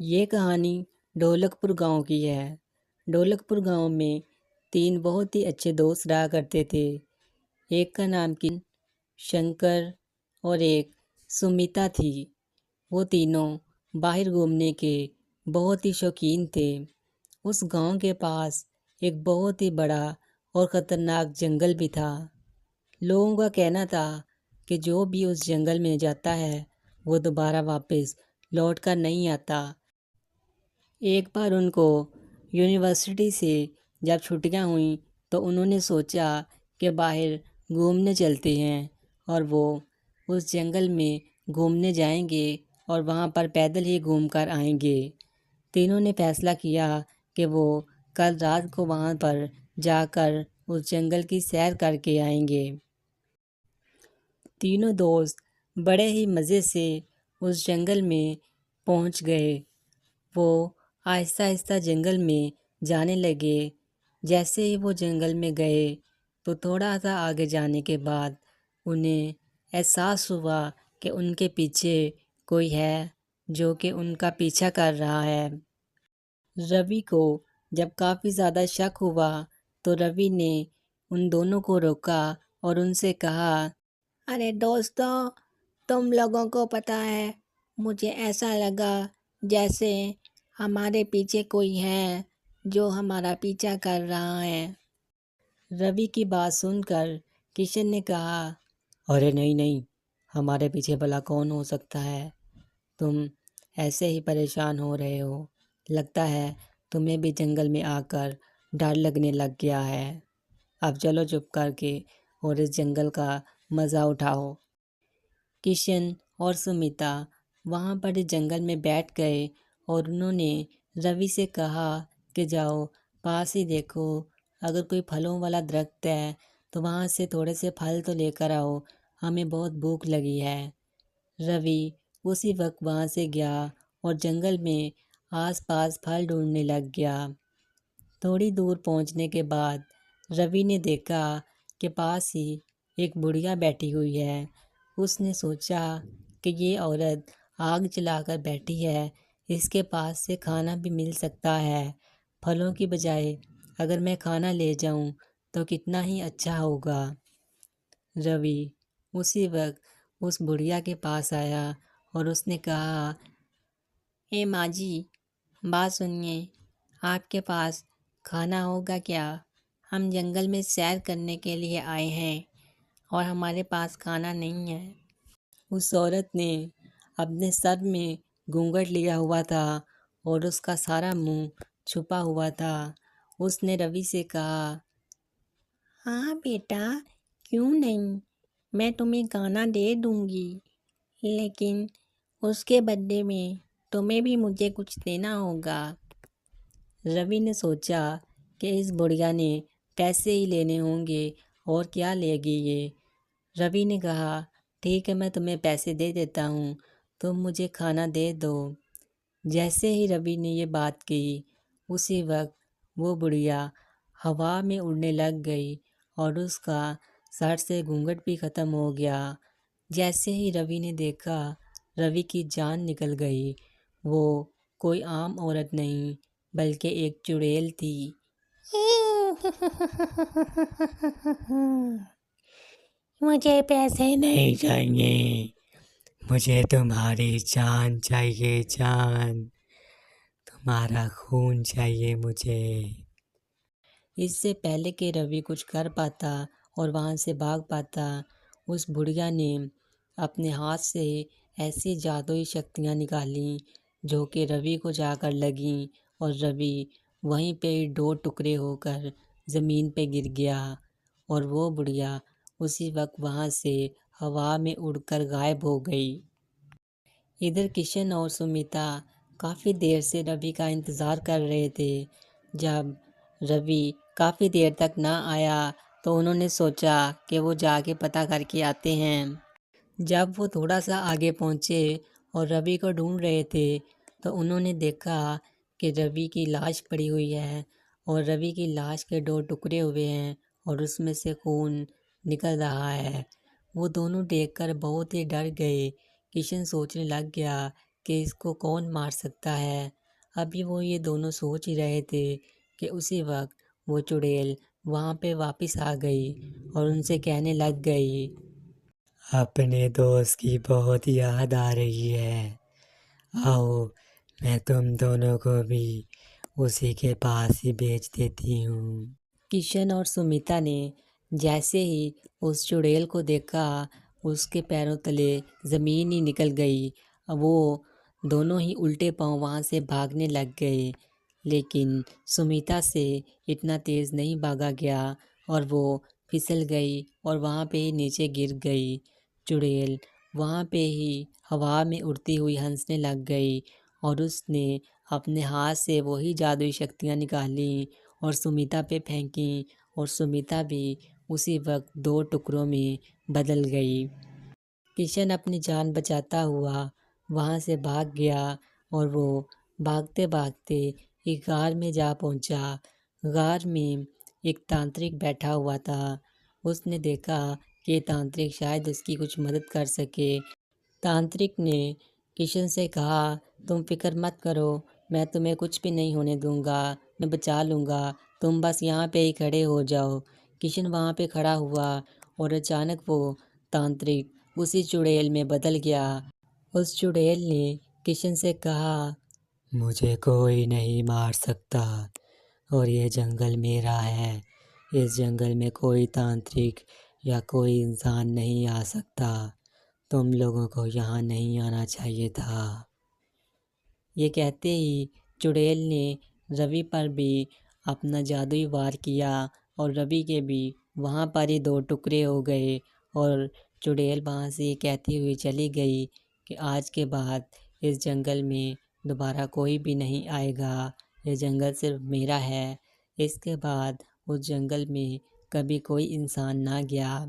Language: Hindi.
ये कहानी ढोलकपुर गांव की है। ढोलकपुर गांव में तीन बहुत ही अच्छे दोस्त रहा करते थे। एक का नाम शंकर और एक सुमिता थी। वो तीनों बाहर घूमने के बहुत ही शौकीन थे। उस गांव के पास एक बहुत ही बड़ा और ख़तरनाक जंगल भी था। लोगों का कहना था कि जो भी उस जंगल में जाता है वो दोबारा वापस लौट कर नहीं आता। एक बार उनको यूनिवर्सिटी से जब छुट्टियां हुई तो उन्होंने सोचा कि बाहर घूमने चलते हैं और वो उस जंगल में घूमने जाएंगे और वहाँ पर पैदल ही घूम कर आएंगे। तीनों ने फैसला किया कि वो कल रात को वहाँ पर जाकर उस जंगल की सैर करके आएंगे। तीनों दोस्त बड़े ही मज़े से उस जंगल में पहुँच गए। वो आहिस्ता आहिस्ता जंगल में जाने लगे। जैसे ही वो जंगल में गए तो थोड़ा सा आगे जाने के बाद उन्हें एहसास हुआ कि उनके पीछे कोई है जो कि उनका पीछा कर रहा है। रवि को जब काफ़ी ज़्यादा शक हुआ तो रवि ने उन दोनों को रोका और उनसे कहा, अरे दोस्तों, तुम लोगों को पता है, मुझे ऐसा लगा जैसे हमारे पीछे कोई है जो हमारा पीछा कर रहा है। रवि की बात सुनकर किशन ने कहा, अरे नहीं नहीं, हमारे पीछे भला कौन हो सकता है। तुम ऐसे ही परेशान हो रहे हो। लगता है तुम्हें भी जंगल में आकर डर लगने लग गया है। अब चलो चुप करके और इस जंगल का मज़ा उठाओ। किशन और सुमिता वहाँ पर इस जंगल में बैठ गए और उन्होंने रवि से कहा कि जाओ पास ही देखो, अगर कोई फलों वाला दरख्त है तो वहाँ से थोड़े से फल तो लेकर आओ, हमें बहुत भूख लगी है। रवि उसी वक्त वहाँ से गया और जंगल में आसपास फल ढूंढने लग गया। थोड़ी दूर पहुँचने के बाद रवि ने देखा कि पास ही एक बुढ़िया बैठी हुई है। उसने सोचा कि ये औरत आग जलाकर बैठी है, इसके पास से खाना भी मिल सकता है। फलों की बजाय अगर मैं खाना ले जाऊं तो कितना ही अच्छा होगा। रवि उसी वक्त उस बुढ़िया के पास आया और उसने कहा, ए माँ जी, बात सुनिए, आपके पास खाना होगा क्या? हम जंगल में सैर करने के लिए आए हैं और हमारे पास खाना नहीं है। उस औरत ने अपने सर में घूंघट लिया हुआ था और उसका सारा मुंह छुपा हुआ था। उसने रवि से कहा, हाँ बेटा, क्यों नहीं, मैं तुम्हें खाना दे दूंगी, लेकिन उसके बदले में तुम्हें भी मुझे कुछ देना होगा। रवि ने सोचा कि इस बुढ़िया ने पैसे ही लेने होंगे और क्या लेगी ये। रवि ने कहा, ठीक है, मैं तुम्हें पैसे दे देता हूँ, तुम मुझे खाना दे दो। जैसे ही रवि ने ये बात की उसी वक्त वो बुढ़िया हवा में उड़ने लग गई और उसका सर से घूंघट भी ख़त्म हो गया। जैसे ही रवि ने देखा, रवि की जान निकल गई। वो कोई आम औरत नहीं बल्कि एक चुड़ैल थी। मुझे पैसे नहीं चाहिए, मुझे तुम्हारी जान चाहिए, जान, तुम्हारा खून चाहिए मुझे। इससे पहले कि रवि कुछ कर पाता और वहाँ से भाग पाता, उस बुढ़िया ने अपने हाथ से ऐसी जादुई शक्तियाँ निकालीं जो कि रवि को जाकर लगीं और रवि वहीं पे दो टुकड़े होकर ज़मीन पे गिर गया और वो बुढ़िया उसी वक्त वहाँ से हवा में उड़कर गायब हो गई। इधर किशन और सुमिता काफ़ी देर से रवि का इंतज़ार कर रहे थे। जब रवि काफ़ी देर तक ना आया तो उन्होंने सोचा कि वो जाके पता करके आते हैं। जब वो थोड़ा सा आगे पहुँचे और रवि को ढूंढ रहे थे तो उन्होंने देखा कि रवि की लाश पड़ी हुई है और रवि की लाश के दो टुकड़े हुए हैं और उसमें से खून निकल रहा है। वो दोनों देखकर बहुत ही डर गए। किशन सोचने लग गया कि इसको कौन मार सकता है। अभी वो ये दोनों सोच ही रहे थे कि उसी वक्त वो चुड़ैल वहाँ पे वापस आ गई और उनसे कहने लग गई, अपने दोस्त की बहुत याद आ रही है। आओ, मैं तुम दोनों को भी उसी के पास ही भेज देती हूँ। किशन और सुमिता ने जैसे ही उस चुड़ैल को देखा, उसके पैरों तले ज़मीन ही निकल गई। अब वो दोनों ही उल्टे पांव वहाँ से भागने लग गए, लेकिन सुमिता से इतना तेज़ नहीं भागा गया और वो फिसल गई और वहाँ पे ही नीचे गिर गई। चुड़ैल वहाँ पे ही हवा में उड़ती हुई हंसने लग गई और उसने अपने हाथ से वही जादुई शक्तियाँ निकाली और सुमिता पे फेंकी और सुमिता भी उसी वक्त 2 टुकड़ों में बदल गई। किशन अपनी जान बचाता हुआ वहाँ से भाग गया और वो भागते भागते एक गार में जा पहुँचा। गार में एक तांत्रिक बैठा हुआ था। उसने देखा कि तांत्रिक शायद उसकी कुछ मदद कर सके। तांत्रिक ने किशन से कहा, तुम फिक्र मत करो, मैं तुम्हें कुछ भी नहीं होने दूंगा, मैं बचा लूँगा, तुम बस यहाँ पे ही खड़े हो जाओ। किशन वहाँ पे खड़ा हुआ और अचानक वो तांत्रिक उसी चुड़ैल में बदल गया। उस चुड़ैल ने किशन से कहा, मुझे कोई नहीं मार सकता और ये जंगल मेरा है। इस जंगल में कोई तांत्रिक या कोई इंसान नहीं आ सकता। तुम लोगों को यहाँ नहीं आना चाहिए था। ये कहते ही चुड़ैल ने रवि पर भी अपना जादुई वार किया और रवि के भी वहाँ पर ही 2 टुकड़े हो गए और चुड़ैल वहाँ से ये कहती हुई चली गई कि आज के बाद इस जंगल में दोबारा कोई भी नहीं आएगा, ये जंगल सिर्फ मेरा है। इसके बाद उस जंगल में कभी कोई इंसान ना गया।